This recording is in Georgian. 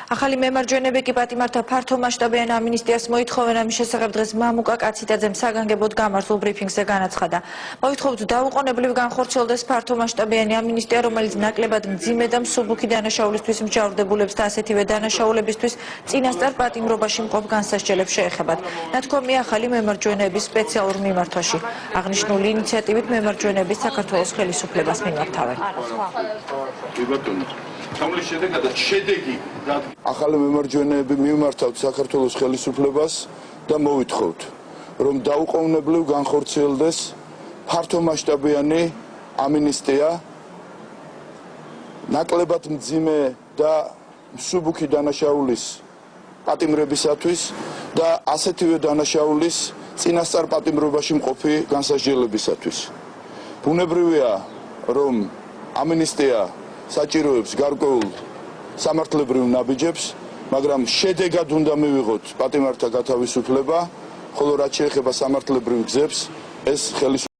ახალი მემარჯვენეები კი პატიმართა ფართო მასშტაბიან ამინისტიას მოითხოვენ, ამის შესახებ დღეს მამუკა კაციტაძემ საგანგებოდ გამართულ ბრიფინგზე განაცხადა. მოითხოვთ დაუყოვნებლივ განხორციელდეს ფართო მასშტაბიანი ამინისტია, რომელიც ნაკლებად მძიმე და მსუბუქი დანაშაულისთვის მსჯავრდებულებს და ასეთივე დანაშაულებისთვის წინასწარ პატიმრობაში მყოფ განსასჯელებს შეეხებათ. ნათქვამია ახალი მემარჯვენეების სპეციალურ მიმართვაში. აღნიშნული ინიციატივით მემარჯვენეები საქართველოს ხელისუფლებას მიმართავენ. ახალი მემარჯვენეები მიმართავთ საქართველოს ხელისუფლებას და მოვითხოვთ, რომ დაუყოვნებლივ განხორციელდეს ფართომასშტაბიანი ამინისტია ნაკლებად მძიმე და მსუბუქი დანაშაულის პატიმრებისათვის და ასეთივე დანაშაულის წინასწარ პატიმრობაში მყოფი განსასჯელებისათვის. ბუნებრივია, რომ ამინისტია საჭიროებს გარკვეულ სამართლებრივ ნაბიჯებს, მაგრამ შედეგად უნდა მივიღოთ პატიმართა გათავისუფლება, ხოლო რაც შეეხება სამართლებრივ გზებს, ეს ხელისუფლება